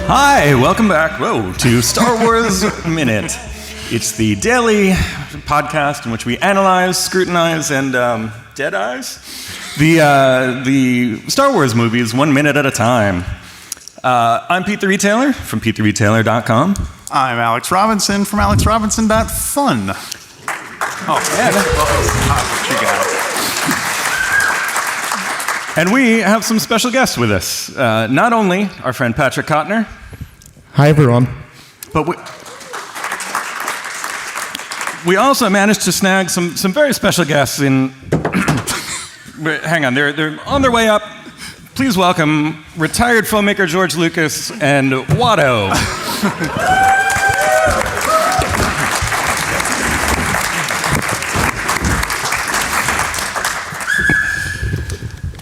Hi, welcome back, to Star Wars Minute. It's the daily podcast in which we analyze, scrutinize, and deadize the Star Wars movies 1 minute at a time. I'm Pete the Retailer from PeteTheRetailer.com. I'm Alex Robinson from AlexRobinson.fun. Oh, yeah. What you got? And we have some special guests with us. Not only our friend Patrick Cotnoir. Hi, everyone. But we also managed to snag some very special guests in... Hang on, they're on their way up. Please welcome retired filmmaker George Lucas and Watto.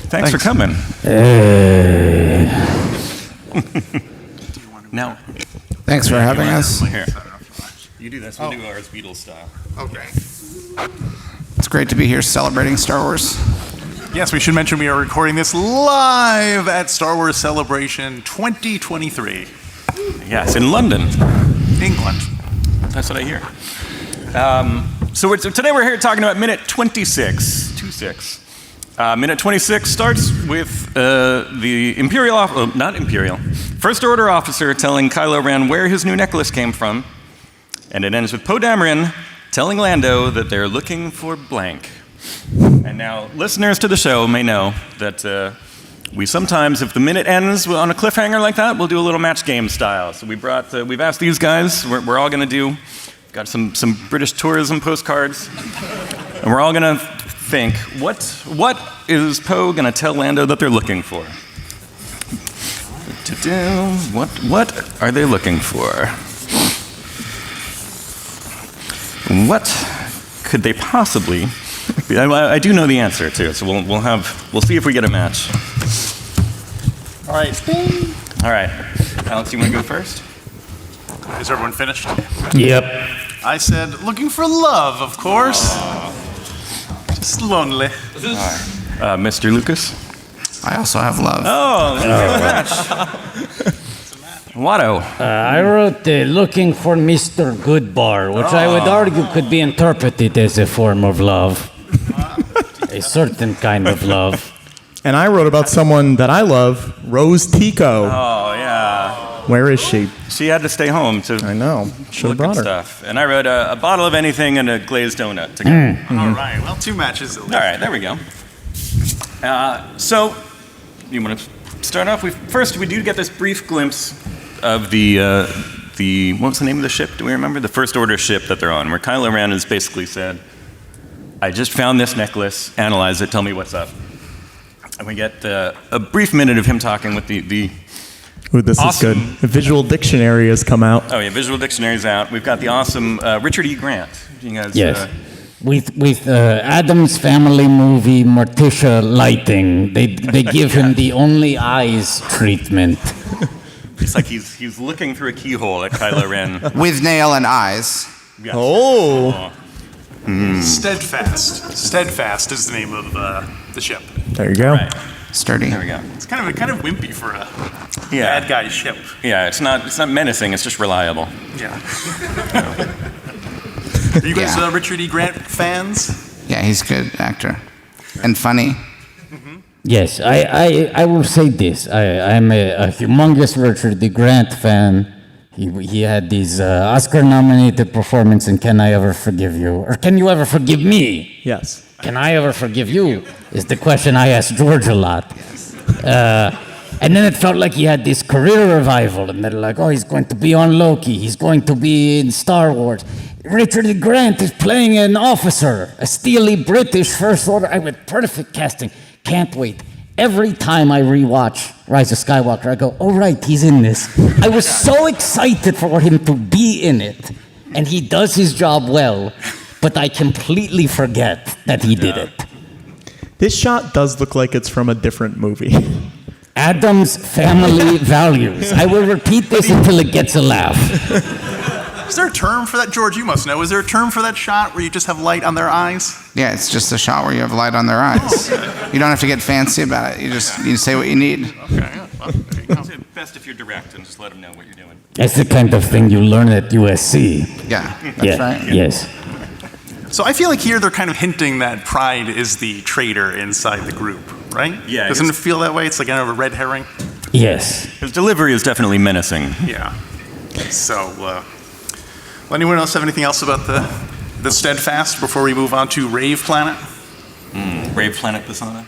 Thanks for coming. Now, thanks for having us. Here, you do this. We'll do ours Beatles style. Okay. It's great to be here celebrating Star Wars. Yes, we should mention we are recording this live at Star Wars Celebration 2023. Yes, in London, England. That's what I hear. Today we're here talking about minute 26. Minute 26 starts with the First Order officer telling Kylo Ren where his new necklace came from, and it ends with Poe Dameron telling Lando that they're looking for blank. And now, listeners to the show may know that we sometimes, if the minute ends on a cliffhanger like that, we'll do a little match game style. So we've asked these guys, we're all going to do, got some British tourism postcards, and we're all going to think, what is Poe going to tell Lando that they're looking for? What are they looking for? What could they possibly be? I do know the answer too, so we'll see if we get a match. All right. Alex, you want to go first? Is everyone finished? Yep. I said, looking for love, of course. Just lonely. All right. Mr. Lucas? I also have love. Oh, match. Watto. I wrote looking for Mr. Goodbar, which I would argue could be interpreted as a form of love. A certain kind of love. And I wrote about someone that I love, Rose Tico. Oh, yeah. Where is she? She had to stay home to I know. Should have look brought at her. stuff. And I wrote a bottle of anything and a glazed donut to go. All right. Well, 2 matches at least. All right, there we go. So, you want to start off? First, we do get this brief glimpse of the what was the name of the ship? Do we remember? The First Order ship that they're on, where Kylo Ren has basically said, I just found this necklace, analyze it, tell me what's up. And we get a brief minute of him talking with the Ooh, this awesome, is good. The visual dictionary has come out. Oh yeah, visual dictionary's out. We've got the awesome Richard E. Grant. You guys, Yes. With Adam's Family movie Morticia lighting, they give him the only eyes treatment. It's like he's looking through a keyhole at Kylo Ren. With nail and eyes. Yes. Oh. Steadfast is the name of the ship. There you go. Right. Sturdy. There we go. It's kind of wimpy for a Yeah. bad guy's ship. Yeah, it's not menacing, it's just reliable. Yeah. Are you guys Richard E. Grant fans? Yeah, he's a good actor. And funny. Yes, I will say this. I'm a humongous Richard E. Grant fan. He had these Oscar-nominated performance in Can I Ever Forgive You? Or Can You Ever Forgive Me? Yes. Can I ever forgive you? Is the question I asked George a lot. And then it felt like he had this career revival, and they're like, oh, he's going to be on Loki. He's going to be in Star Wars. Richard E. Grant is playing an officer, a steely British First Order. I went, perfect casting. Can't wait. Every time I rewatch Rise of Skywalker, I go, oh, right, he's in this. I was so excited for him to be in it, and he does his job well, but I completely forget that he did it. This shot does look like it's from a different movie. Adam's Family Values. I will repeat this until it gets a laugh. Is there a term for that, George? You must know. Is there a term for that shot where you just have light on their eyes? Yeah, it's just a shot where you have light on their eyes. You don't have to get fancy about it. You say what you need. Okay, yeah. Well, there you go. Best if you're direct and just let them know what you're doing. That's the kind of thing you learn at USC. Yeah, that's right. Yes. So I feel like here they're kind of hinting that Pride is the traitor inside the group, right? Yeah, Doesn't it feel that way? It's like kind of a red herring. Yes. His delivery is definitely menacing. Yeah. So, well, anyone else have anything else about the Steadfast before we move on to Rave Planet? Rave Planet Pisana.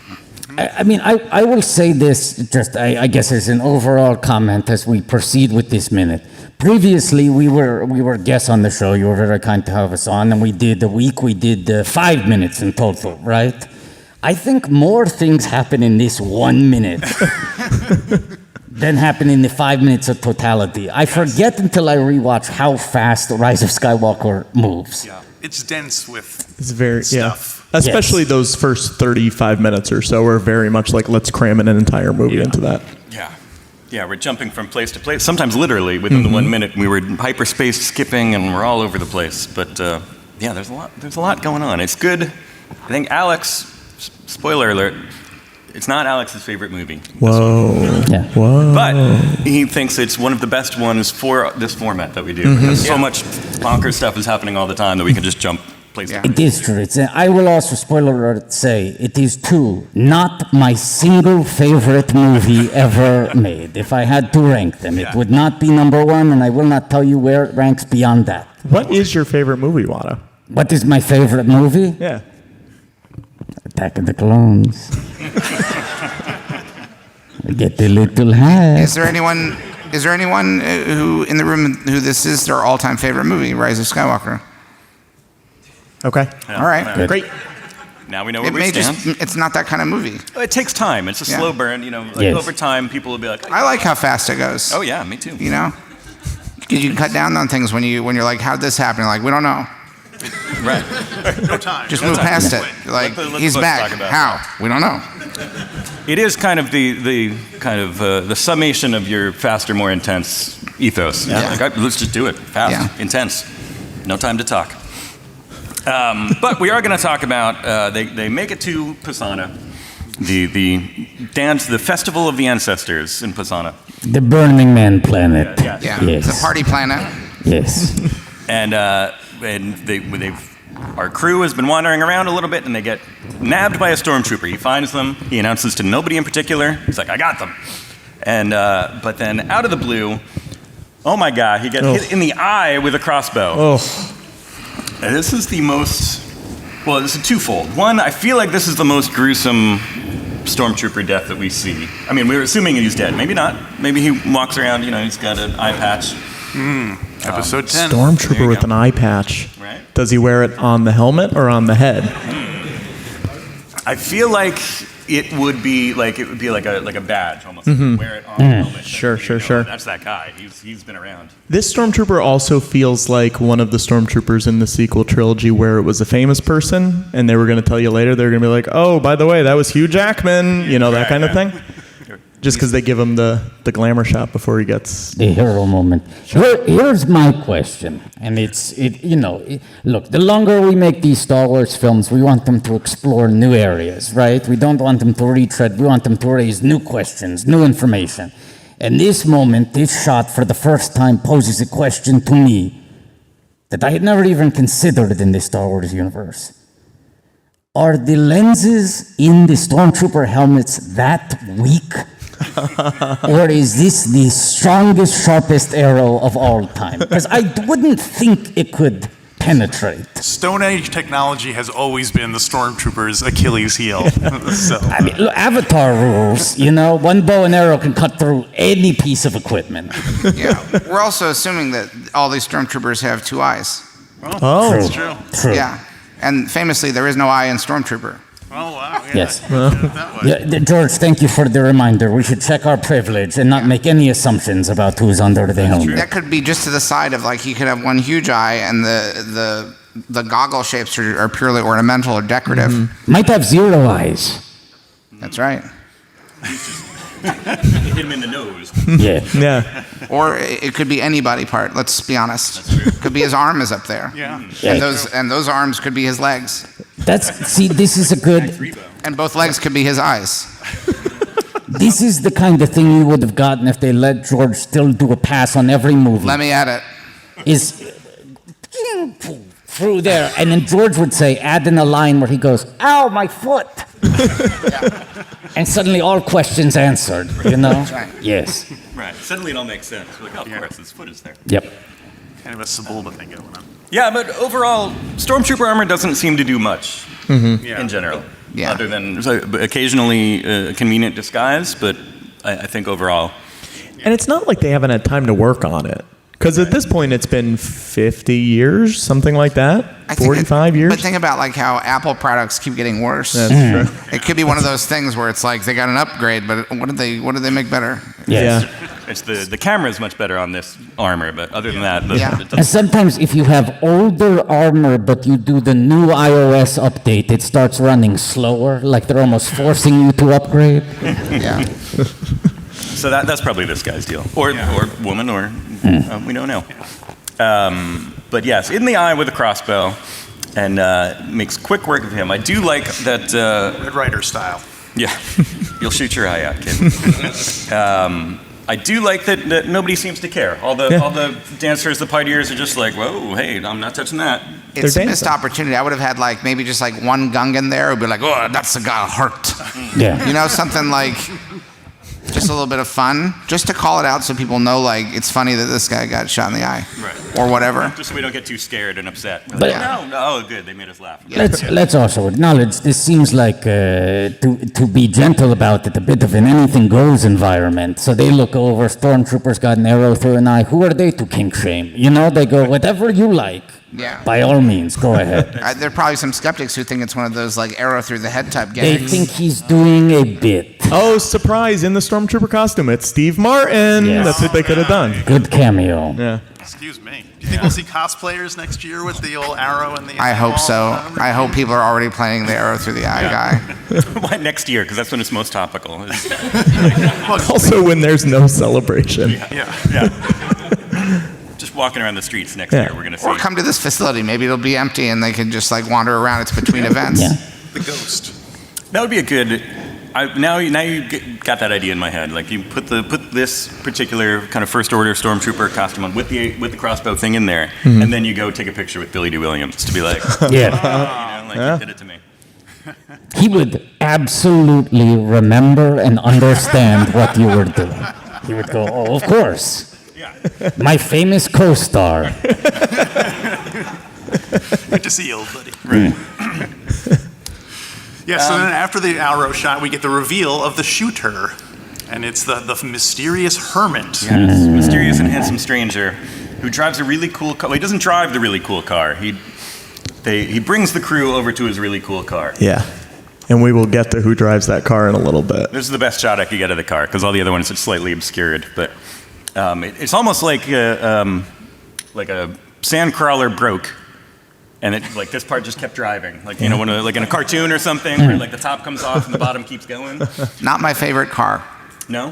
I mean, I will say this, just I guess as an overall comment as we proceed with this minute. Previously, we were guests on the show. You were very kind to have us on, and we did 5 minutes in total, right? I think more things happen in this 1 minute than happen in the 5 minutes of totality. I forget until I rewatch how fast the Rise of Skywalker moves. Yeah. It's dense with It's very stuff. Especially Yes. those first 35 minutes or so are very much like let's cram an entire movie into that. Yeah. Yeah, we're jumping from place to place. Sometimes literally within the 1 minute, we were hyperspace skipping and we're all over the place. But yeah, there's a lot going on. It's good. I think Alex, spoiler alert, it's not Alex's favorite movie. Whoa. Yeah. Whoa. But he thinks it's one of the best ones for this format that we do. Because so much bonkers stuff is happening all the time that we can just jump place to place. It is true. I will also, spoiler alert, say it is too not my single favorite movie ever made. If I had to rank them, it would not be number one, and I will not tell you where it ranks beyond that. What is your favorite movie, Wada? What is my favorite movie? Yeah. Attack of the Clones. Get a little high. Is there anyone who in the room who this is their all-time favorite movie, Rise of Skywalker? Okay. All right. Great. Now we know It where we may stand. it's not that kind of movie. It takes time. It's a Yeah. slow burn. You know, like Yes. over time, people will be like, I like how fast it goes. "Oh yeah, me too." You know? Because you can cut down on things when you're like, how'd this happen? You're like, we don't know. Right. No time. Just No move time. past it. Let Like, the he's books back. talk about it. How? We don't know. It is kind of the summation of your faster, more intense ethos. Yeah. Like, let's just do it. Fast, Yeah. intense. No time to talk. But we are going to talk about, they make it to Pisana, the dance, the festival of the ancestors in Pisana. The Burning Man planet. Yeah. Yeah. Yes. It's a party planet. Yes. And our crew has been wandering around a little bit, and they get nabbed by a stormtrooper. He finds them. He announces to nobody in particular. He's like, "I got them." And but then out of the blue, oh my God, he gets hit in the eye with a crossbow. Oh. And this is the most. Well, this is twofold. One, I feel like this is the most gruesome stormtrooper death that we see. I mean, we were assuming he's dead. Maybe not. Maybe he walks around. You know, he's got an eye patch. Episode 10. There Stormtrooper you with go. an eye patch. Right. Does he wear it on the helmet or on the head? I feel like it would be like a badge almost. Wear it on the helmet. Sure, So you sure. That's that guy. He's been around. This Stormtrooper also feels like one of the Stormtroopers in the sequel trilogy where it was a famous person and they were going to tell you later, they're going to be like, oh, by the way, that was Hugh Jackman, you know, that kind of thing. Just because they give him the glamour shot before he gets... The hero moment. Here's my question, and look, the longer we make these Star Wars films, we want them to explore new areas, right? We don't want them to retread. We want them to raise new questions, new information. And this moment, this shot, for the first time, poses a question to me that I had never even considered in the Star Wars universe. Are the lenses in the Stormtrooper helmets that weak? Or is this the strongest, sharpest arrow of all time? Because I wouldn't think it could penetrate. Stone Age technology has always been the Stormtrooper's Achilles heel. So, I mean, look, Avatar rules, you know, one bow and arrow can cut through any piece of equipment. Yeah. We're also assuming that all these stormtroopers have two eyes. Oh, that's true. True. Yeah. And famously, there is no eye in Stormtrooper. Oh, wow. Yeah. Yes. That way. Yeah, George, thank you for the reminder. We should check our privilege and not make any assumptions about who's under the helmet. That could be just to the side of, like, he could have one huge eye and the goggle shapes are purely ornamental or decorative. Might have zero eyes. That's right. Hit him in the nose. Yeah. yeah. Or it could be any body part, let's be honest. Could be his arm is up there. Yeah. And those arms could be his legs. This is a good... And both legs could be his eyes. This is the kind of thing you would have gotten if they let George still do a pass on every movie. Let me at it. Is through there, and then George would say, add in a line where he goes, "Ow, my foot," and suddenly all questions answered. You know? That's right. Yes. Right. Suddenly it all makes sense. We're like, oh, of course, his foot is there. Yep. Kind of a Sebulba thing going on. Yeah, but overall, Stormtrooper Armor doesn't seem to do much Yeah. in general. Yeah. Other than occasionally a convenient disguise, but I think overall. And it's not like they haven't had time to work on it. Because at this point, it's been 50 years, something like that. I think 45 years. But think about like how Apple products keep getting worse. That's true. It could be one of those things where it's like they got an upgrade, but what did they make better? Yes. Yeah. It's the camera is much better on this armor, but other than that, Yeah. it doesn't- And sometimes if you have older armor but you do the new iOS update, it starts running slower, like they're almost forcing you to upgrade. Yeah. so that's probably this guy's deal, or woman, or we don't know. But yes, in the eye with a crossbow, and makes quick work of him. I do like that. Red Rider style. Yeah, you'll shoot your eye out, kid. I do like that nobody seems to care. All the dancers, the partiers are just like, whoa, hey, I'm not touching that. It's a dancing. missed opportunity. I would have had like maybe just like one Gungan there who'd be like, oh, that's the guy hurt. Yeah. You know, something like just a little bit of fun, just to call it out so people know like it's funny that this guy got shot in the eye, Right. or whatever. Just so we don't get too scared and upset. We're But- like, no, oh, good, they made us laugh. Let's also acknowledge this seems like to be gentle about it, a bit of an anything goes environment. So they look over, stormtroopers got an arrow through an eye. Who are they to kink shame? You know, they go whatever you like. Yeah. By all means, go ahead. There are probably some skeptics who think it's one of those like arrow through the head type They gags. think he's doing a bit. Oh, surprise! In the Stormtrooper costume, it's Steve Martin. Yes. That's what they could have done. Good cameo. Yeah. Excuse me. Do you think we'll see cosplayers next year with the old arrow and the? I hope so. I hope people are already planning the arrow through the eye guy. Why next year? Because that's when it's most topical. Also, when there's no celebration. Yeah. Just walking around the streets next Yeah. year, we're gonna see. Or come to this facility. Maybe it'll be empty and they can just like wander around. It's between events. Yeah. The ghost. That would be a good. Now you got that idea in my head. Like you put this particular kind of first order stormtrooper costume on with the crossbow thing in there, and then you go take a picture with Billy D. Williams to be like, Yeah. you did it to me. He would absolutely remember and understand what you were doing. He would go, oh, of course. Yeah. My famous co-star. Good to see you, old buddy. Right. Yeah, so then after the arrow shot, we get the reveal of the shooter. And it's the mysterious hermit. Yes. Mysterious and handsome stranger who drives a really cool car. Well, he doesn't drive the really cool car. He brings the crew over to his really cool car. Yeah. And we will get to who drives that car in a little bit. This is the best shot I could get of the car because all the other ones are slightly obscured. But it's almost like a sand crawler broke, and it like this part just kept driving, like you know, when like in a cartoon or something, where like the top comes off and the bottom keeps going. Not my favorite car. No,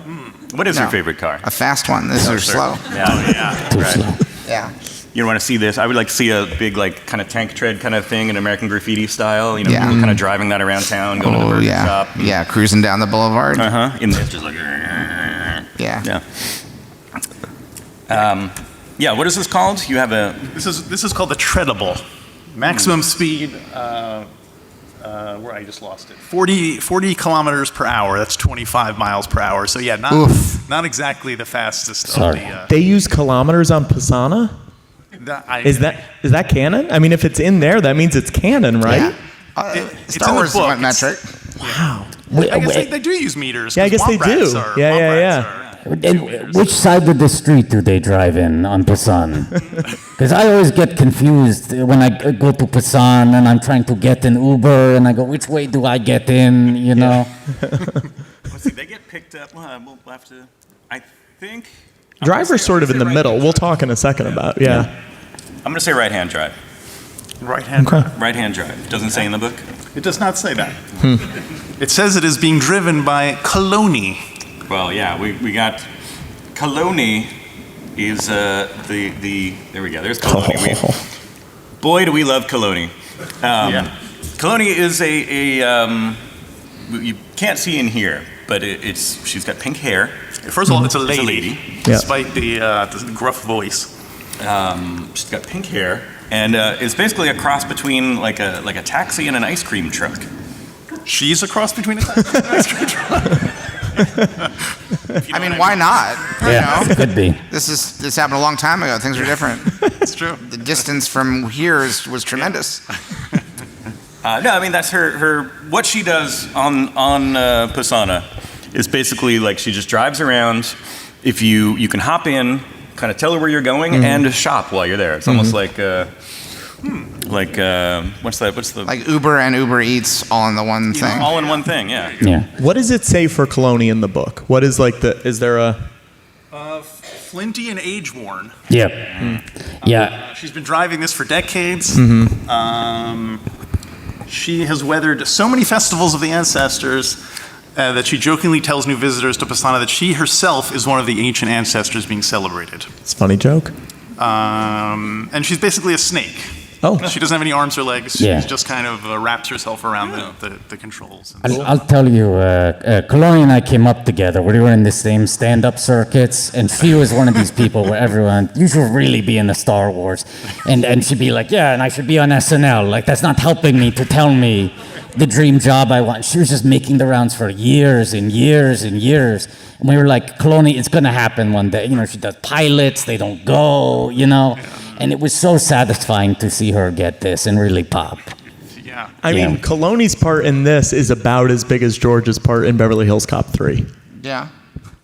what is No. your favorite car? A fast one. This is slow. Yeah, Too right. slow. Yeah. You don't want to see this. I would like to see a big like kind of tank tread kind of thing in American Graffiti style. You know, Yeah. people kind of driving that around town, going to the Oh burger yeah. shop. Yeah. Cruising down the boulevard. In this, just like. Yeah. Yeah. What is this called? You have a. This is called the treadable. Maximum speed, where I just lost it. 40 kilometers per hour. That's 25 miles per hour. So yeah, Oof. not exactly the fastest Sorry. of They use kilometers on Pisana? Is that canon? I mean, if it's in there, that means it's canon, right? Yeah. It's Star in the Wars book. went metric. Wow. I guess they do use meters. Yeah, I 'cause guess they wombats do. are- Yeah. wombats are- And which side of the street do they drive in on Pasan? Because I always get confused when I go to Pasan and I'm trying to get an Uber and I go, which way do I get in? You know? Let's see. They get picked up. Well, we'll have to. I think. Driver's sort of in the middle. We'll talk in a second about, yeah. I'm going to say right-hand drive. Right-hand Okay. drive. Right-hand drive. Doesn't say in the book. It does not say that. It says it is being driven by Coloni. Well, yeah, we got Coloni is the there we go. There's Coloni. Boy, do we love Coloni. Yeah. Coloni is a you can't see in here, but she's got pink hair. First of all, it's a lady, lady. despite the gruff voice. She's got pink hair, and it's basically a cross between like a taxi and an ice cream truck. She's a cross between a taxi and an ice cream truck. I mean, why not? Yeah, You know? could be. This happened a long time ago. Things were different. It's true. The distance from here was tremendous. No, I mean that's her. What she does on Pisana is basically like she just drives around. If you can hop in, kind of tell her where you're going, and shop while you're there. It's almost like what's that? What's the Like Uber and Uber Eats all in the one thing. all in one thing? Yeah. Yeah. What does it say for Coloni in the book? What is like is there a... Flinty and age-worn. Yep. Yeah. She's been driving this for decades. She has weathered so many festivals of the ancestors that she jokingly tells new visitors to Pisana that she herself is one of the ancient ancestors being celebrated. It's a funny joke. And she's basically a snake. Oh. She doesn't have any arms or legs. Yeah. She's just kind of wraps herself around the controls. I'll tell you, Coloni and I came up together. We were in the same stand-up circuits, and she was one of these people where everyone, you should really be in the Star Wars. And she'd be like, yeah, and I should be on SNL. Like, that's not helping me to tell me the dream job I want. She was just making the rounds for years and years and years. And we were like, Coloni, it's going to happen one day. You know, she does pilots, they don't go, you know. And it was so satisfying to see her get this and really pop. Yeah. I Yeah. mean, Coloni's part in this is about as big as George's part in Beverly Hills Cop 3. Yeah.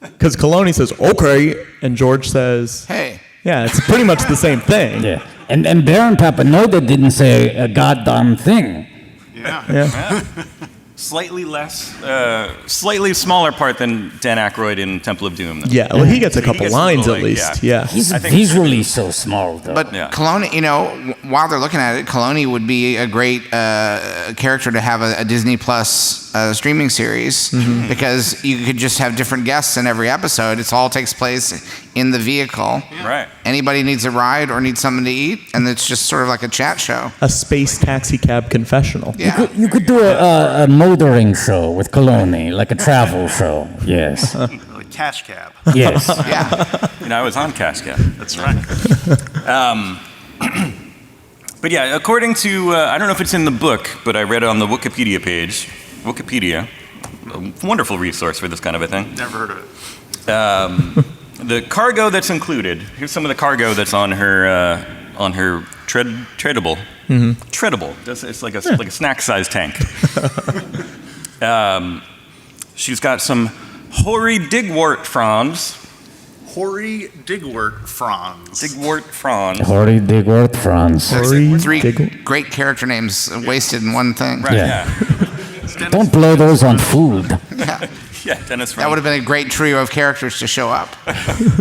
Because Coloni says, okay, and George says, Hey. yeah, it's pretty much the same thing. Yeah. And Baron Papanoda didn't say a goddamn thing. Yeah. Yeah. Slightly smaller part than Dan Aykroyd in Temple of Doom. Though. Yeah, well, he gets a He couple gets a lines little, at like, least. Yeah. He's I think- visually so small, though. But Yeah. Coloni, you know, while they're looking at it, Coloni would be a great character to have a Disney Plus streaming series because you could just have different guests in every episode. It all takes place in the vehicle. Right. Anybody needs a ride or needs something to eat, and it's just sort of like a chat show. A space taxi cab confessional. Yeah. You could do a motoring show with Coloni, like a travel show. Yes. Like Cash Cab. Yes. Yeah. You know, I was on Cash Cab. That's right. But yeah, according to, I don't know if it's in the book, but I read it on the Wikipedia page. Wikipedia, a wonderful resource for this kind of a thing. Never heard of it. The cargo that's included, here's some of the cargo that's on her treadable. Treadable, it's like a snack-sized tank. She's got some hoary digwort fronds. Hoary Digwort Franz. Digwort fronds. Hoary Digwort Franz. Hoary Three Diggle- great character names wasted in one thing. Right, Yeah. yeah. Don't blow those on food. Yeah. Yeah, Dennis That would have been a great trio of characters to show up.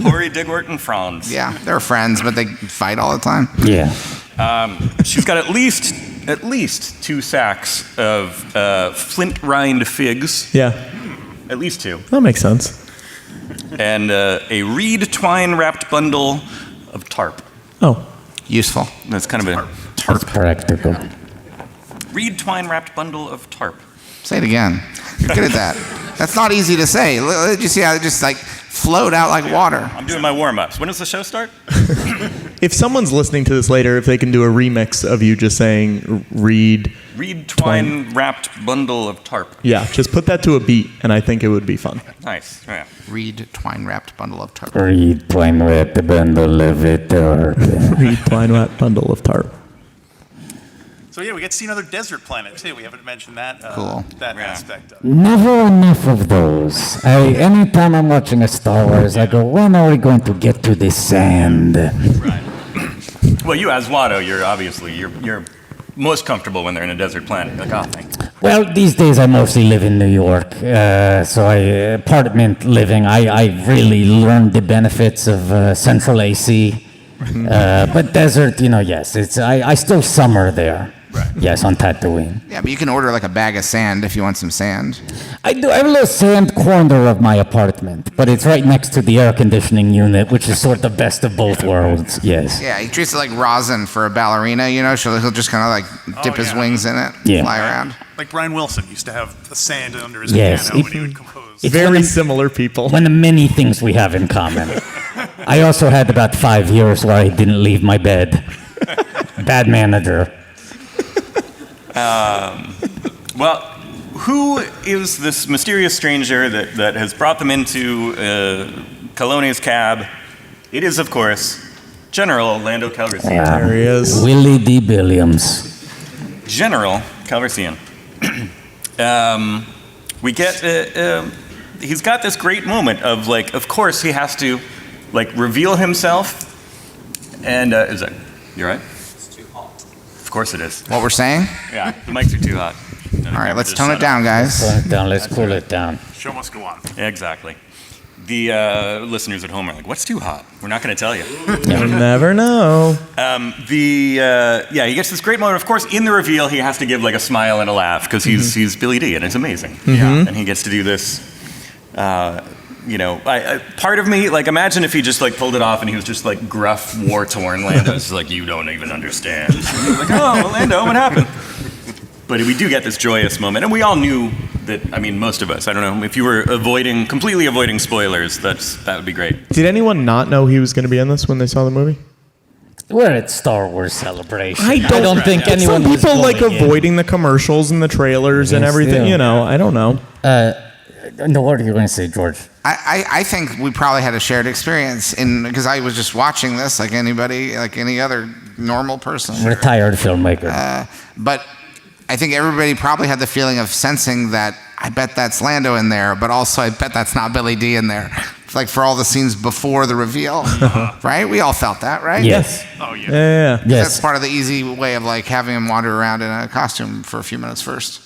Hoary Digwort and Franz. Yeah, they're friends, but they fight all the time. Yeah. She's got at least 2 sacks of flint rind figs. Yeah, At least 2. that makes sense. And a reed twine wrapped bundle of tarp. Oh, Useful. That's kind of a That's practical. reed twine wrapped bundle of tarp. Say it again. You're good at that. That's not easy to say. Did you see how it just like flowed out like water? I'm doing my warm-ups. When does the show start? if someone's listening to this later, if they can do a remix of you just saying read, Reed twine wrapped bundle of tarp. yeah, just put that to a beat, and I think it would be fun. Nice. Yeah. Reed twine wrapped bundle of tarp. Read twine wrap the bundle of it. Read twine wrap bundle of tarp. So yeah, we get to see another desert planet too. We haven't mentioned that Cool. that Yeah. aspect of it. Never enough of those. Anytime I'm watching a Star Wars, I go, when are we going to get to the sand? Well, you as Watto, you're most comfortable when they're in a desert planet. You're like, oh, thank you. Well, these days I mostly live in New York, so apartment living. I really learned the benefits of central AC, but desert, yes, I still summer there. Right. Yes, on Tatooine. Yeah, but you can order like a bag of sand if you want some sand. I do. I have a little sand corner of my apartment, but it's right next to the air conditioning unit, which is sort of best of both worlds. Yes. Yeah, he treats it like rosin for a ballerina, you know, so he'll just kind of like dip his wings in it, Yeah. fly around. Like Brian Wilson used to have the sand under his Yes, piano when he would compose. It's Very one of- similar people. One of many things we have in common. I also had about 5 years where I didn't leave my bed. Bad manager. Well, who is this mysterious stranger that has brought them into Coloni's cab? It is, of course, General Lando Calrissian. There he is. Willie D. Williams. General Calrissian. We get he's got this great moment of like, of course he has to like reveal himself. And is that you're right? It's too hot. Of course it is. What we're saying? Yeah, the mics are too hot. All right, let's tone it down, guys. Turn it down. Let's cool it down. Show must go on. Exactly. The listeners at home are like, "What's too hot?" We're not going to tell you. You'll never know. He gets this great moment. Of course, in the reveal, he has to give like a smile and a laugh because he's Billy D, and it's amazing. Yeah, and he gets to do this. Part of me, like, imagine if he just like pulled it off and he was just like gruff, war-torn Lando. It's like, you don't even understand. Like, oh, Lando, what happened? But we do get this joyous moment, and we all knew that. I mean, most of us. I don't know if you were completely avoiding spoilers. That would be great. Did anyone not know he was going to be in this when they saw the movie? We're at Star Wars Celebration. I don't think Some anyone was people like going in. avoiding the commercials and the trailers and Yes, everything. yeah. You know, I don't know. No, what are you going to say, George? I think we probably had a shared experience because I was just watching this like anybody, like any other normal person. Retired filmmaker. But I think everybody probably had the feeling of sensing that I bet that's Lando in there, but also I bet that's not Billy D in there. It's like for all the scenes before the reveal, right? We all felt that, right? Yes. Oh, yeah. Yeah. That's Yes. part of the easy way of like having him wander around in a costume for a few minutes first.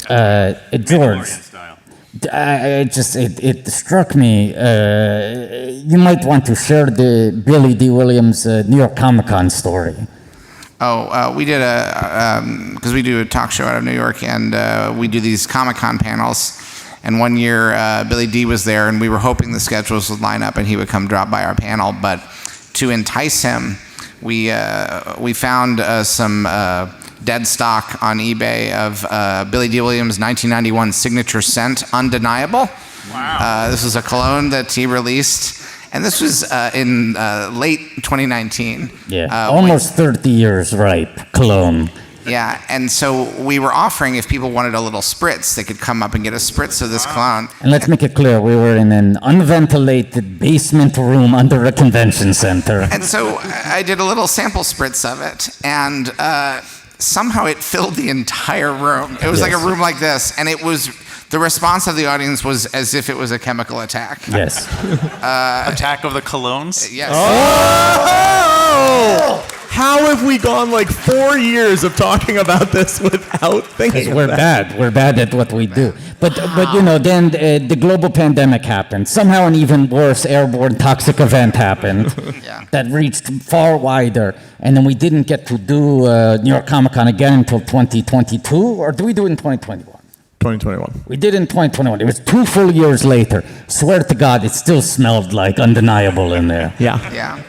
George. Style. It struck me. You might want to share the Billy D. Williams New York Comic Con story. We did because we do a talk show out of New York, and we do these Comic-Con panels. And one year, Billy D was there, and we were hoping the schedules would line up and he would come drop by our panel. But to entice him, we found some dead stock on eBay of Billy D. Williams' 1991 signature scent, Undeniable. Wow. This was a cologne that he released. And this was in late 2019. Yeah, almost 30 years ripe cologne. Yeah, and so we were offering if people wanted a little spritz, they could come up and get a spritz of this cologne. And let's make it clear, we were in an unventilated basement room under a convention center. And so I did a little sample spritz of it, and somehow it filled the entire room. It was like a room like this, and it was. The response of the audience was as if it was a chemical attack. Yes. Attack of the Colognes? Yes. Oh! How have we gone like 4 years of talking about this without thinking We're of that? bad. We're bad at what we do. But you know, then the global pandemic happened. Somehow an even worse airborne toxic event happened Yeah. that reached far wider. And then we didn't get to do New York Comic Con again until 2022, or do we do it in 2021? 2021. We did in 2021. It was 2 full years later. Swear to God, it still smelled like Undeniable in there. Yeah. Yeah.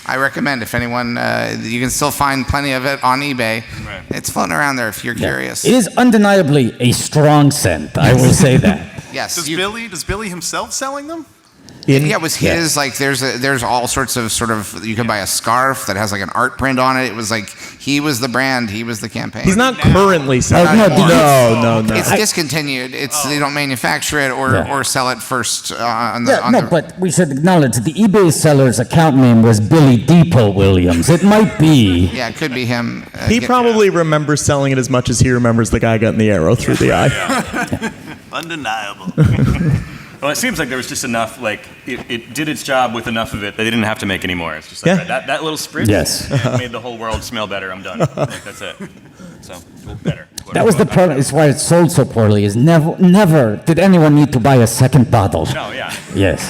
I recommend if anyone, you can still find plenty of it on eBay. Right. It's floating around there if you're curious. It is undeniably a strong scent. I will say that. Yes. Does Billy himself selling them? Yeah, it was his. Like, there's all sorts of you can buy a scarf that has like an art print on it. It was like he was the brand, he was the campaign. He's not currently selling. no, No. It's discontinued. They don't manufacture it or sell it first on the. Yeah, but we should acknowledge the eBay seller's account name was Billy Depot Williams. It might be. Yeah, it could be him. He probably remembers selling it as much as he remembers the guy getting the arrow through the eye. Undeniable. Well, it seems like there was just enough, like, it did its job with enough of it. They didn't have to make any more. It's just like, that little spritz Yes. made the whole world smell better. I'm done. Like, that's it. So, better. That was the problem. It's why it sold so poorly. Is never did anyone need to buy a second bottle. No, yeah. Yes.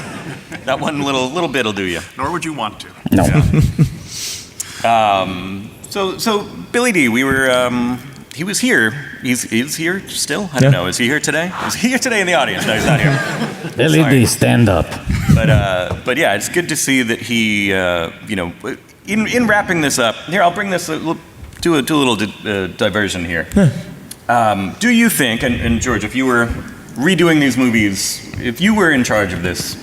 That one little bit will do you. Nor would you want to. No. So Billy D, we were. He was here. He's here still. I don't know. Is he here today? Is he here today in the audience? No, he's not here. Billy D, stand up. But yeah, it's good to see that he, in wrapping this up. Here, I'll bring this. Do a little diversion here. Do you think, and George, if you were redoing these movies, if you were in charge of this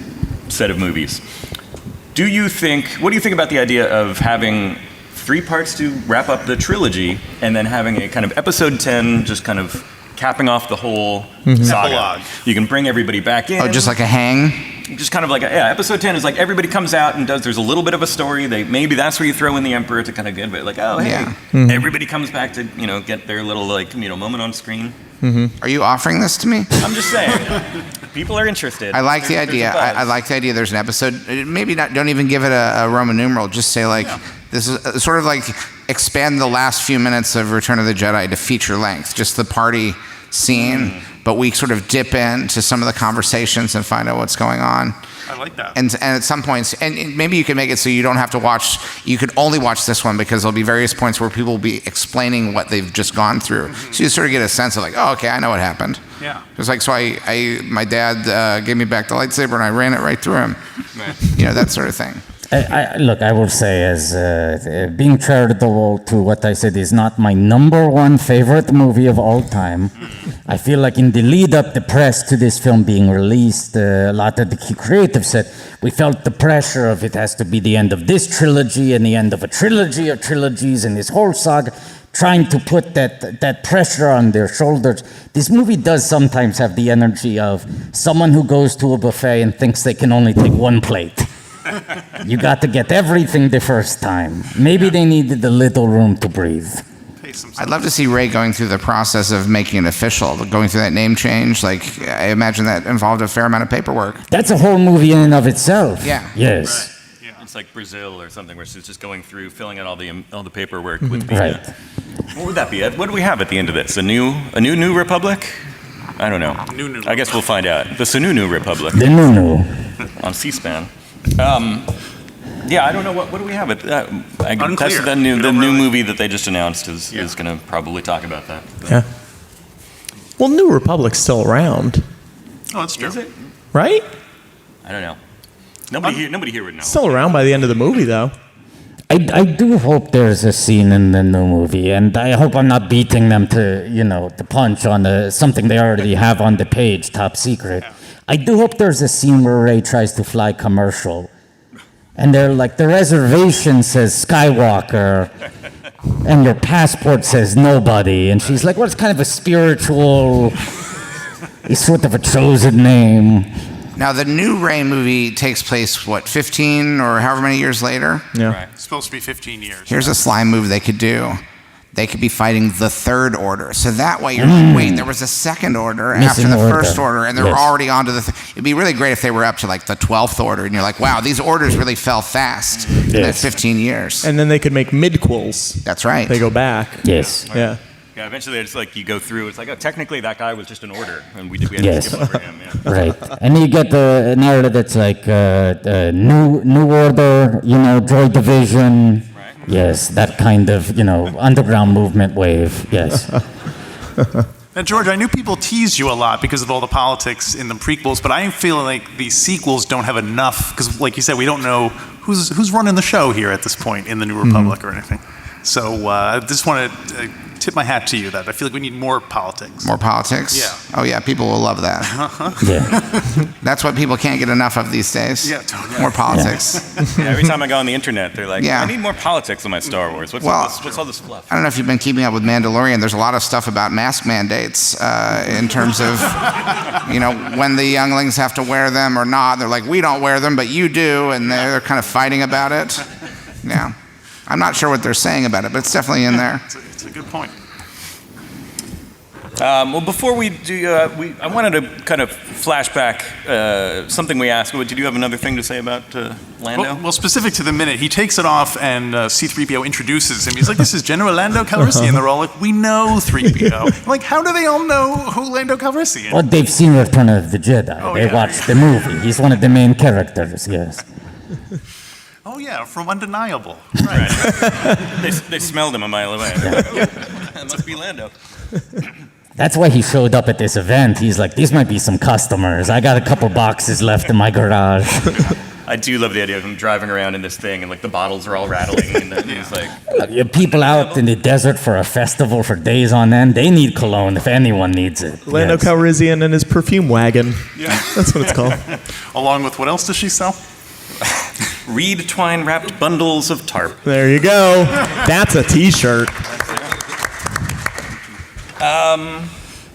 set of movies, what do you think about the idea of having 3 parts to wrap up the trilogy and then having a kind of episode 10 just kind of capping off the whole saga? Epilogue. You can bring everybody back in. Oh, just like a hang? Just kind of like, episode 10 is like everybody comes out and there's a little bit of a story. Maybe that's where you throw in the Emperor to kind of get it, like, oh, hey, everybody comes back to, get their little, moment on screen. Are you offering this to me? I'm just saying, people are interested. I like the idea. I like the idea there's an episode. Maybe not. Don't even give it a Roman numeral. Just say, like, this is sort of like expand the last few minutes of Return of the Jedi to feature length. Just the party scene. But we sort of dip into some of the conversations and find out what's going on. I like that. And at some points, and maybe you can make it so you don't have to watch, you could only watch this one because there'll be various points where people will be explaining what they've just gone through. So you sort of get a sense of like, oh, okay, I know what happened. Yeah. It's like, so my dad gave me back the lightsaber and I ran it right through him. Right. That sort of thing. Look, I will say, as being charitable to what I said is not my number one favorite movie of all time. I feel like in the lead up, the press to this film being released, a lot of the key creatives said, we felt the pressure of it has to be the end of this trilogy and the end of a trilogy of trilogies and this whole saga, trying to put that pressure on their shoulders. This movie does sometimes have the energy of someone who goes to a buffet and thinks they can only take one plate. You got to get everything the first time. Maybe they needed a little room to breathe. I'd love to see Ray going through the process of making it official, going through that name change. Like, I imagine that involved a fair amount of paperwork. That's a whole movie in and of itself. Yeah. Yes. Right. Yeah. It's like Brazil or something where she's just going through, filling out all the paperwork with the. Right. What would that be, Ed? What do we have at the end of this? A new Republic? I don't know. New I guess we'll find out. The Sununu Republic. The Nunu. On C-SPAN. I don't know. What do we have? Unclear. That's the new movie that they just announced is going to probably talk about that. Yeah. Well, New Republic's still around, Oh, that's true. Is it? right? I don't know. Nobody here would know. Still around by the end of the movie, though. I do hope there's a scene in the new movie, and I hope I'm not beating them to, the punch on something they already have on the page, top secret. I do hope there's a scene where Rey tries to fly commercial, and they're like, the reservation says Skywalker, and your passport says nobody, and she's like, well, it's kind of a spiritual, it's sort of a chosen name. Now, the new Ray movie takes place, 15 or however many years later? Yeah. Right. It's supposed to be 15 years. Here's a slime move they could do. They could be fighting the Third Order. So that way you're like, wait, there was a Second Order Missing after the order. First Order, and they were Yes. already on to the... It'd be really great if they were up to like the 12th Order, and you're like, wow, these orders really fell fast in that Yes. 15 years. And then they could make midquels. That's right. They go back. Yes. Yeah. Yeah, eventually it's like you go through, it's like, oh, technically that guy was just an order, and we had Yes. to skip over him. Yeah. Right. And you get the narrative that's like New Order, Joy Division. Right. Yes, that kind of, underground movement wave. Yes. Now, George, I knew people teased you a lot because of all the politics in the prequels, but I feel like the sequels don't have enough, because like you said, we don't know who's running the show here at this point in the New Republic or anything. So I just want to tip my hat to you that I feel like we need more politics. More politics? Yeah. Oh, yeah, people will love that. Yeah. That's what people can't get enough of these days. Yeah, totally. More politics. Yeah, every time I go on the internet, they're like, Yeah. I need more politics in my Star Wars. What's all this fluff? I don't know if you've been keeping up with Mandalorian. There's a lot of stuff about mask mandates in terms of, when the younglings have to wear them or not. They're like, we don't wear them, but you do, and they're kind of fighting about it. Yeah. I'm not sure what they're saying about it, but it's definitely in there. It's a good point. Well, before we do, I wanted to kind of flash back something we asked. Did you have another thing to say about Lando? Well, specific to the minute, he takes it off and C-3PO introduces him. He's like, this is General Lando Calrissian. They're all like, we know 3PO. I'm like, how do they all know who Lando Calrissian is? Well, they've seen Return of the Jedi. Oh, they yeah. watched the movie. He's one of the main characters, yes. Oh yeah, from Undeniable. Right. They smelled him a mile away. That must be Lando. That's why he showed up at this event. He's like, these might be some customers. I got a couple boxes left in my garage. I do love the idea of him driving around in this thing and like the bottles are all rattling and then he's like, Look, you have people out in the desert for a festival for days on end. They need cologne if anyone needs it. Lando Yes. Calrissian and his perfume wagon. Yeah. That's what it's called. Along with what else does she sell? reed twine wrapped bundles of tarp. There you go. That's a T-shirt.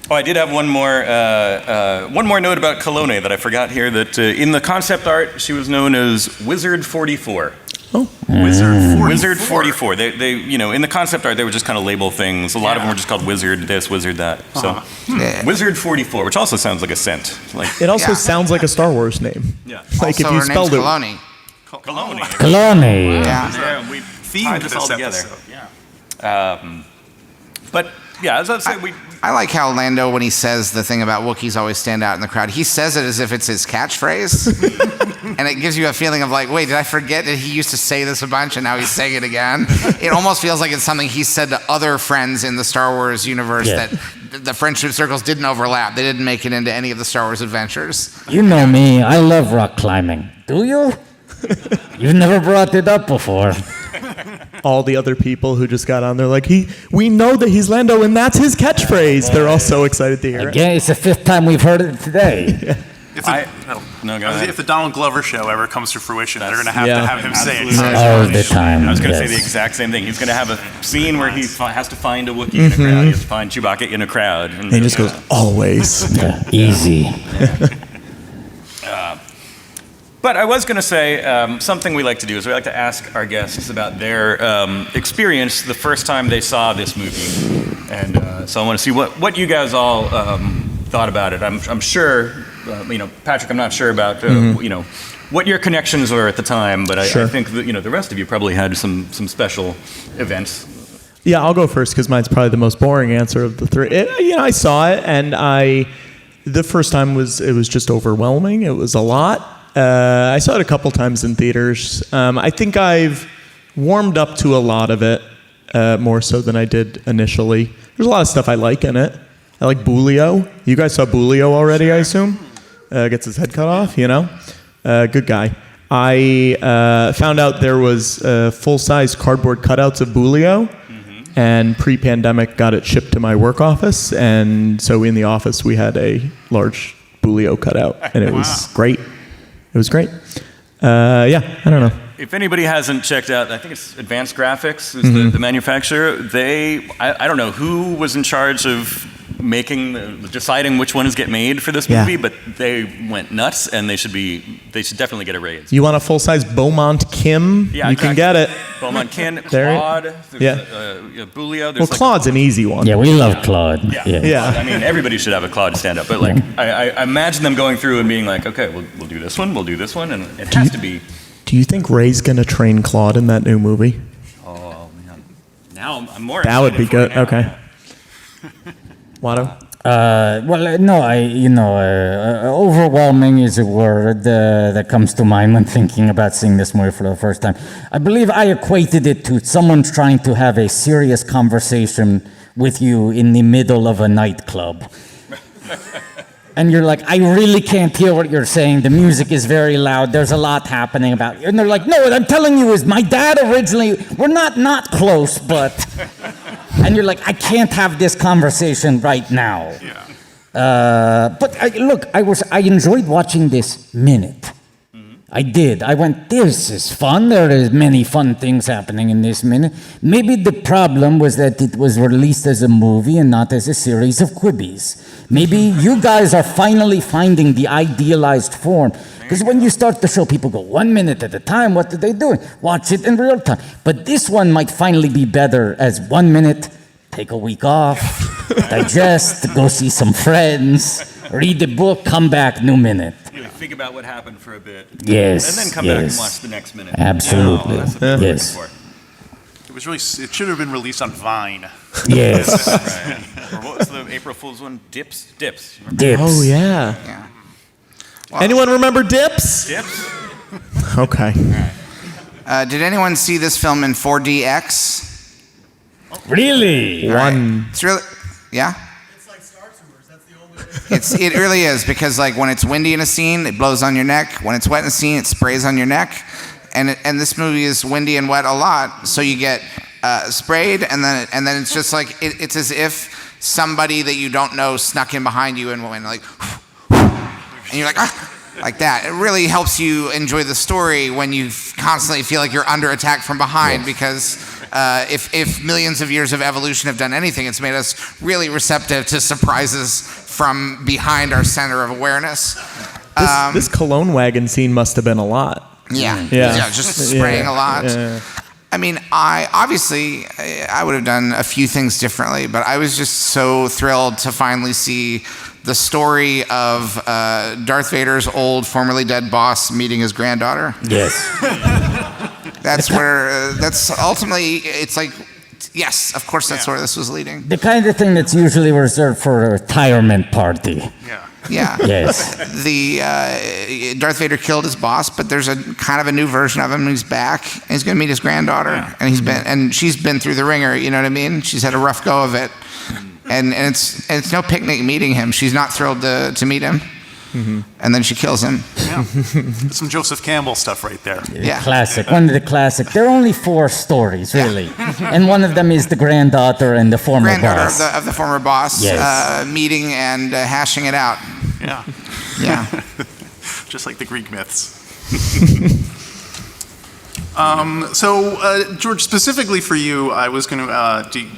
Oh, I did have one more note about Cologne that I forgot here. That in the concept art, she was known as Wizard 44. Wizard 44. They in the concept art, they would just kind of label things. A lot of them were just called Wizard this, Wizard that. So, Wizard 44, which also sounds like a scent. Like It also sounds like a Star Wars name. yeah, Like Also, if you her spelled name's it. Cologne. Cologne. Cologne. Yeah. Yeah, we Theme tied to this all this together. episode. Yeah. But yeah, as I say, I like how Lando, when he says the thing about Wookiees always stand out in the crowd, he says it as if it's his catchphrase. And it gives you a feeling of like, wait, did I forget that he used to say this a bunch and now he's saying it again? It almost feels like it's something he said to other friends in the Star Wars universe Yeah. that the friendship circles didn't overlap. They didn't make it into any of the Star Wars adventures. You know me. I love rock climbing. Do you? You've never brought it up before. All the other people who just got on, they're like, we know that he's Lando and that's his catchphrase. They're all so excited to hear it. Again, it's the fifth time we've heard it today. If the, no, go ahead. if the Donald Glover show ever comes to fruition, they're going to have Yeah. to have him say it. Absolutely. All the time. I was going to say yes. the exact same thing. He's going to have a scene where he has to find a Wookiee in a crowd. He has to find Chewbacca in a crowd. And he just goes, always. Yeah, easy. But I was going to say something we like to do is we like to ask our guests about their experience the first time they saw this movie. And so I want to see what you guys all thought about it. I'm sure, Patrick, I'm not sure about, what your connections were at the time, but I think that, the rest of you probably had some special events. Yeah, I'll go first because mine's probably the most boring answer of the three. I saw it, and the first time was just overwhelming. It was a lot. I saw it a couple times in theaters. I think I've warmed up to a lot of it more so than I did initially. There's a lot of stuff I like in it. I like Bulio. You guys saw Bulio already, I assume? Gets his head cut off, good guy. I found out there was full-size cardboard cutouts of Bulio, and pre-pandemic got it shipped to my work office, and so in the office we had a large Bulio cutout, and it was great. It was great. I don't know. If anybody hasn't checked out, I think it's Advanced Graphics is the manufacturer. I don't know who was in charge of deciding which ones get made for this movie, but they went nuts, and they should definitely get a raise. You want a full-size Beaumont Kim? Yeah, you can get it. Beaumont Kin, There- Claude, Bulio. Well, Claude's an easy one. Yeah, we love Claude. Yeah. I mean, everybody should have a Claude stand up, but like, I imagine them going through and being like, okay, we'll do this one, we'll do this one, and it has to be. Do you think Ray's gonna train Claude in that new movie? Oh man, now I'm more. That would be excited for it good. now. Okay. Watto? Overwhelming is a word that comes to mind when thinking about seeing this movie for the first time. I believe I equated it to someone trying to have a serious conversation with you in the middle of a nightclub. And you're like, I really can't hear what you're saying. The music is very loud. There's a lot happening about you. And they're like, no, what I'm telling you is my dad originally, we're not close, but... And you're like, I can't have this conversation right now. But I enjoyed watching this minute. I did. I went, this is fun. There is many fun things happening in this minute. Maybe the problem was that it was released as a movie and not as a series of quibbies. Maybe you guys are finally finding the idealized form. Because when you start the show, people go 1 minute at a time. What are they doing? Watch it in real time. But this one might finally be better as 1 minute, take a week off, digest, go see some friends, read the book, come back, new minute. Think about what happened for a bit. Yes. And then come back and watch the next minute. Absolutely. That's what I'm Yes. looking for. It should have been released on Vine. Yes. Right. Or what was the April Fool's one? Dips. Remember? Dips. Oh, yeah. Yeah. Anyone remember Dips? Dips. Okay. Did anyone see this film in 4DX? Really? It's really, yeah. It's like Star Tours. That's the only way. It really is, because like when it's windy in a scene, it blows on your neck. When it's wet in a scene, it sprays on your neck. And this movie is windy and wet a lot, so you get sprayed, and then it's just like it's as if somebody that you don't know snuck in behind you and went like, and you're like, like that. It really helps you enjoy the story when you constantly feel like you're under attack from behind, because if millions of years of evolution have done anything, it's made us really receptive to surprises from behind our center of awareness. This cologne wagon scene must have been a lot. Yeah, Yeah. just spraying a lot. Yeah. I mean, I would have done a few things differently, but I was just so thrilled to finally see the story of Darth Vader's old, formerly dead boss meeting his granddaughter. Yes. That's where, that's ultimately, it's like, yes, of course that's where this was leading. The kind of thing that's usually reserved for a retirement party. Yeah. Yes. The Darth Vader killed his boss, but there's a kind of a new version of him. He's back, and he's going to meet his granddaughter, and she's been through the ringer. You know what I mean? She's had a rough go of it, and it's no picnic meeting him. She's not thrilled to meet him, and then she kills him. Yeah. Some Joseph Campbell stuff right there. Yeah. Classic. One of the classic. There are only 4 stories, really. And one of them is the granddaughter and the former Granddaughter boss. of the former boss Yes. meeting and hashing it out. Yeah. Yeah. Just like the Greek myths. So, George, specifically for you, I was going to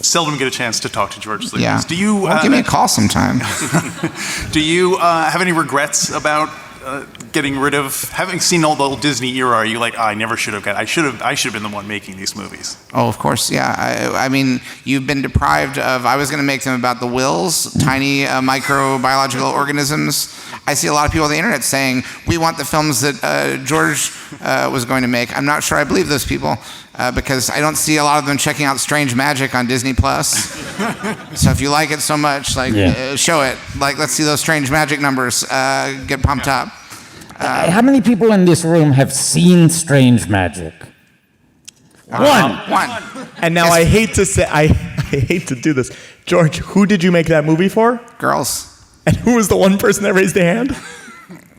seldom get a chance to talk to George Lucas. Yeah. Do you give me a call sometime? do you have any regrets about getting rid of, having seen all the old Disney era? Are you like, I never should have got, I should have been the one making these movies? Oh, of course, yeah. I mean, you've been deprived of, I was going to make them about the wills, tiny microbiological organisms. I see a lot of people on the internet saying, we want the films that George was going to make. I'm not sure I believe those people, because I don't see a lot of them checking out Strange Magic on Disney+. So if you like it so much, like, show it. Like, let's see those Strange Magic numbers get pumped up. How many people in this room have seen Strange Magic? One. And now I hate to say, I hate to do this. George, who did you make that movie for? Girls. And who was the one person that raised their hand?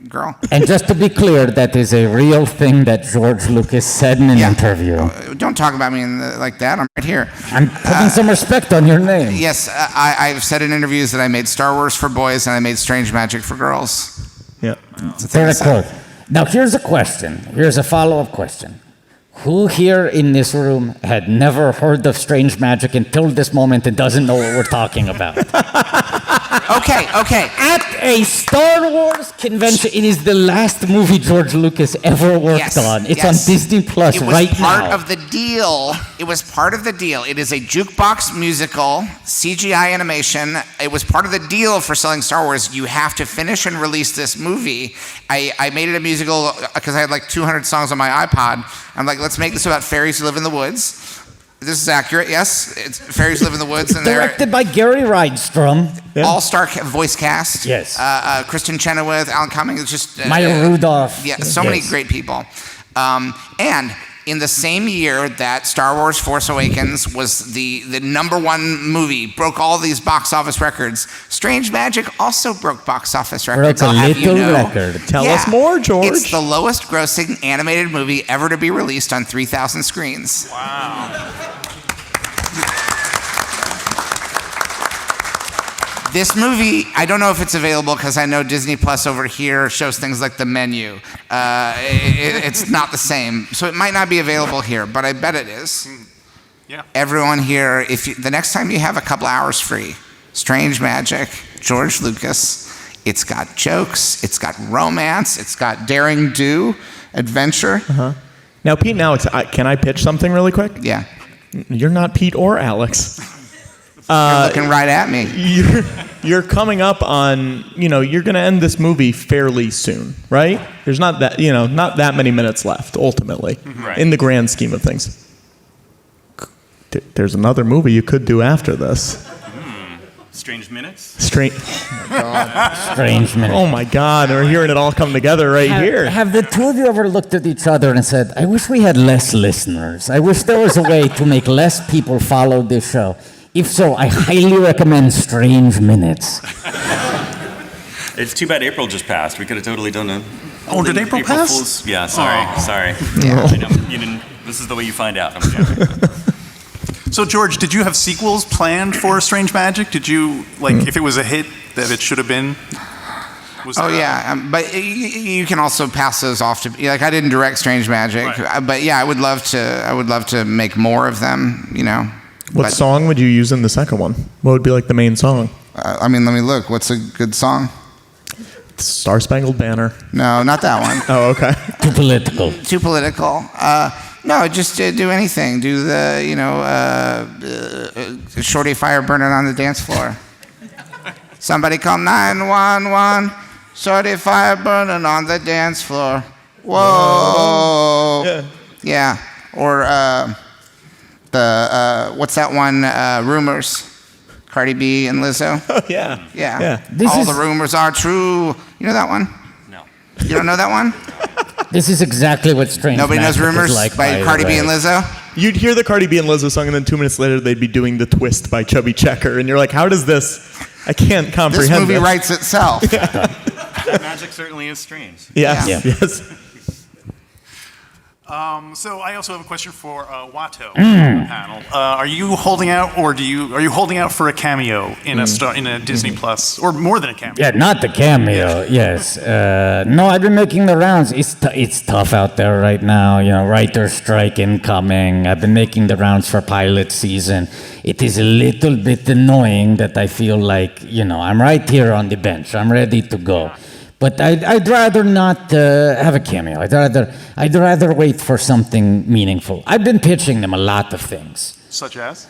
Girl. And just to be clear, that is a real thing that George Lucas said in an interview. Don't talk about me like that. I'm right here. I'm putting some respect on your name. Yes, I've said in interviews that I made Star Wars for boys and I made Strange Magic for girls. Yeah. Very cool. Now, here's a question. Here's a follow-up question. Who here in this room had never heard of Strange Magic until this moment and doesn't know what we're talking about? Okay. At a Star Wars convention, it is the last movie George Lucas ever worked on. It's on Disney Plus right now. It was part of the deal. It was part of the deal. It is a jukebox musical, CGI animation. It was part of the deal for selling Star Wars. You have to finish and release this movie. I made it a musical because I had like 200 songs on my iPod. I'm like, let's make this about fairies who live in the woods. This is accurate, yes. It's fairies who live in the woods. And Directed by Gary Rydstrom. All-star voice cast. Yes. Kristen Chenoweth, Alan Cummings, just... Maya Rudolph. Yeah, so many great people. And in the same year that Star Wars Force Awakens was the #1 movie, broke all these box office records, Strange Magic also broke box office records. Broke a I'll have you little know. record. Tell us more, George. It's the lowest grossing animated movie ever to be released on 3,000 screens. Wow. This movie, I don't know if it's available because I know Disney Plus over here shows things like the menu. It's not the same, so it might not be available here, but I bet it is. Yeah. Everyone here, the next time you have a couple hours free, Strange Magic, George Lucas, it's got jokes, it's got romance, it's got daring do, adventure. Now, Pete, can I pitch something really quick? Yeah. You're not Pete or Alex. You're looking right at me. You're coming up on, you're going to end this movie fairly soon, right? There's not that many minutes left, ultimately, in the grand scheme of things. There's another movie you could do after this. Strange Minutes. Strange. Strange minute. Oh my God, we're hearing it all come together right here. Have the two of you ever looked at each other and said, I wish we had less listeners. I wish there was a way to make less people follow this show. If so, I highly recommend Strange Minutes. It's too bad April just passed. We could have totally done a... Oh, did April pass? Fools. Yeah, sorry. Oh. Sorry. Yeah. I know, you didn't, this is the way you find out. I'm joking. So, George, did you have sequels planned for Strange Magic? Did you, like, if it was a hit, that it should have been? Was Oh there yeah, but you can also pass those off to like I didn't direct Strange Magic, Right. but yeah, I would love to make more of them. You know. What But, song would you use in the second one? What would be like the main song? I mean, let me look. What's a good song? Star Spangled Banner. No, not that one. Oh, okay. Too political. Too political. No, just do anything. Do the Shorty Fire burning on the dance floor. Somebody call 911. Shorty Fire burning on the dance floor. Whoa. Yeah. Or what's that one? Rumors. Cardi B and Lizzo. Oh, yeah. Yeah. Yeah. All the rumors are true. You know that one? No. You don't know that one? This is exactly what Strange Nobody knows Magic is Rumors like, by the Cardi B way. and Lizzo? You'd hear the Cardi B and Lizzo song, and then 2 minutes later, they'd be doing the Twist by Chubby Checker, and you're like, how does this? I can't This comprehend movie this. writes itself. Magic certainly is strange. Yes, Yeah. yes. So I also have a question for Watto panel. Are you holding out, or are you holding out for a cameo in a Disney Plus, or more than a cameo? Yeah, not the cameo. Yes. No, I've been making the rounds. It's tough out there right now. You know, writer's strike incoming. I've been making the rounds for pilot season. It is a little bit annoying that I feel like, you know, I'm right here on the bench. I'm ready to go. But I'd rather not have a cameo. I'd rather wait for something meaningful. I've been pitching them a lot of things. Such as?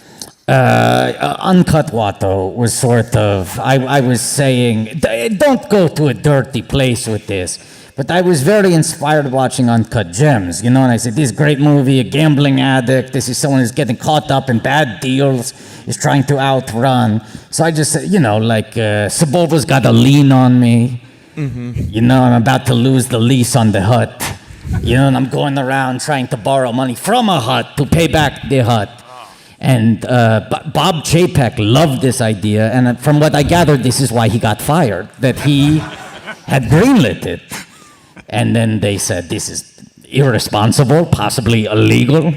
Uncut Watto was sort of, I was saying, don't go to a dirty place with this. But I was very inspired watching Uncut Gems, you know, and I said, this is a great movie, a gambling addict, this is someone who's getting caught up in bad deals, is trying to outrun. So I just said, you know, like, Sabova's got a lien on me. You know, I'm about to lose the lease on the hut. You know, and I'm going around trying to borrow money from a hut to pay back the hut. And Bob Chapek loved this idea, and from what I gathered, this is why he got fired, that he had greenlit it. And then they said, this is irresponsible, possibly illegal.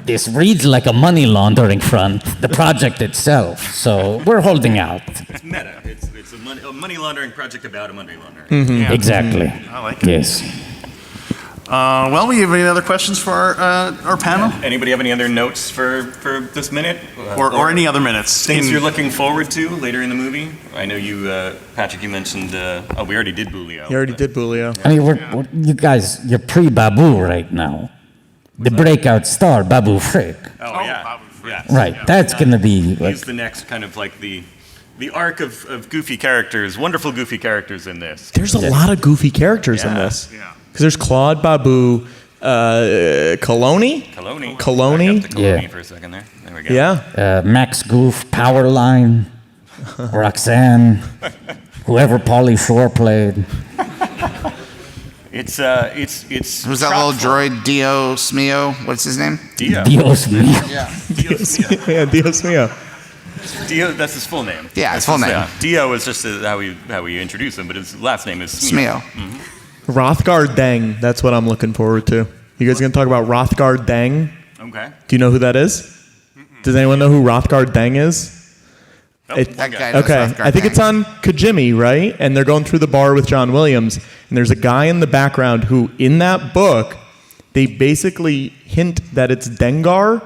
This reads like a money laundering front, the project itself. So we're holding out. It's meta. It's a money laundering project about a money laundering. Yeah. Exactly. I like it. Yes. Well, we have any other questions for our panel? Anybody have any other notes for this minute? Or any other minutes? Things you're looking forward to later in the movie? I know you, Patrick, you mentioned, we already did Bulio. You already did Bulio. I mean, you guys, you're pre-Babu right now. The breakout star, Babu Frick. Oh, yeah. Yeah. Right, that's going to be like, He's the next kind of like the arc of goofy characters, wonderful goofy characters in this. There's a lot of goofy characters in Yeah. this. Yeah. Because there's Claude, Babu, Kaloni. Kaloni. Kaloni? Back up to Kaloni Yeah. for a second there. There we go. Yeah. Max Goof, Powerline, Roxanne, whoever Pauly Shore played. It's Who's that little droid, Dio Smio? What's his name? Dio. Dios mío. Yeah, Dios mío. Dio, that's his full name. Yeah, his That's full name. Dio is just how we introduce him, but his last name is Smio. Smio. Rothgar Deng. That's what I'm looking forward to. You guys gonna talk about Rothgar Deng? Okay. Do you know who that is? Does anyone know who Rothgar Deng is? That guy knows Okay, Rothgar I think Deng. it's on Kajimi, right? And they're going through the bar with John Williams, and there's a guy in the background who, in that book, they basically hint that it's Dengar,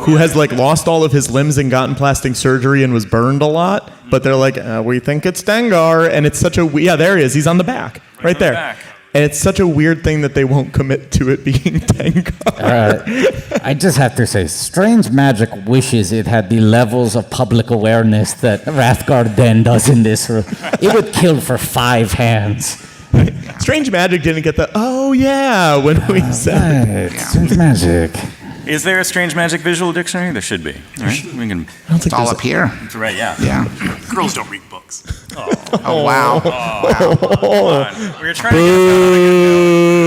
who has like lost all of his limbs and gotten plastic surgery and was burned a lot. But they're like, we think it's Dengar, and it's such a there he is. He's on the back, right on the there. back. And it's such a weird thing that they won't commit to it being Dengar. I just have to say, Strange Magic wishes it had the levels of public awareness that Rathgar Den does in this room. It would kill for 5 hands. Strange Magic didn't get the when we said. Right, Strange Magic. Is there a strange magic visual dictionary? There should be. Right? We can. It's all up here. That's right. Yeah. Yeah. Girls don't read books. Oh, wow. Wow. Come on. We were trying to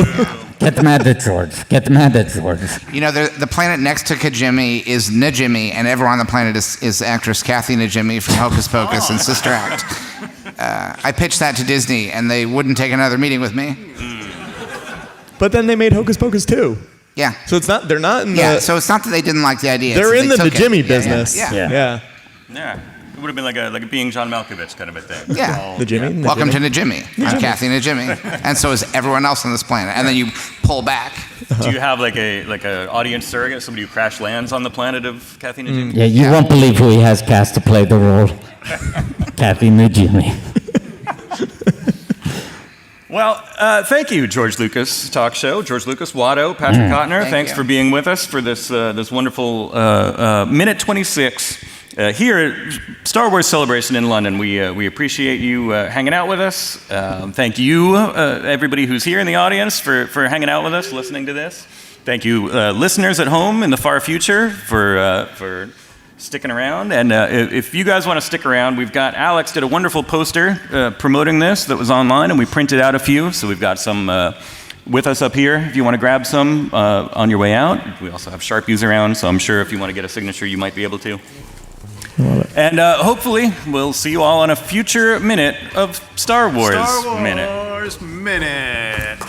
get that. Get mad at George. Get mad at George. You know, the planet next to Kajimi is Najimi, and everyone on the planet is actress Kathy Najimy from Hocus Pocus and Sister Act. I pitched that to Disney, and they wouldn't take another meeting with me. But then they made Hocus Pocus 2. Yeah. So it's not. They're not in the. Yeah, so it's not that they didn't like the idea. They're it's in that the they took it. Najimy business. Yeah. Yeah. Yeah. It would have been like a being John Malkovich kind of a thing. Yeah. Najimy. Welcome to Najimy. I'm Kathy Najimy, and so is everyone else on this planet. And then you pull back. Do you have like a audience surrogate, somebody who crash lands on the planet of Kathy Najimy? Yeah, you won't believe who he has cast to play the role. Kathy Najimy. Well, thank you, George Lucas Talk Show. George Lucas, Watto, Patrick Cotnoir, thanks you. for being with us for this wonderful minute 26 here at Star Wars Celebration in London. We appreciate you hanging out with us. Thank you, everybody who's here in the audience, for hanging out with us, listening to this. Thank you, listeners at home in the far future, for sticking around. And if you guys want to stick around, we've got Alex did a wonderful poster promoting this that was online, and we printed out a few. So we've got some with us up here if you want to grab some on your way out. We also have Sharpies around, so I'm sure if you want to get a signature, you might be able to. And hopefully, we'll see you all on a future minute of Star Wars Minute. Star Wars Minute.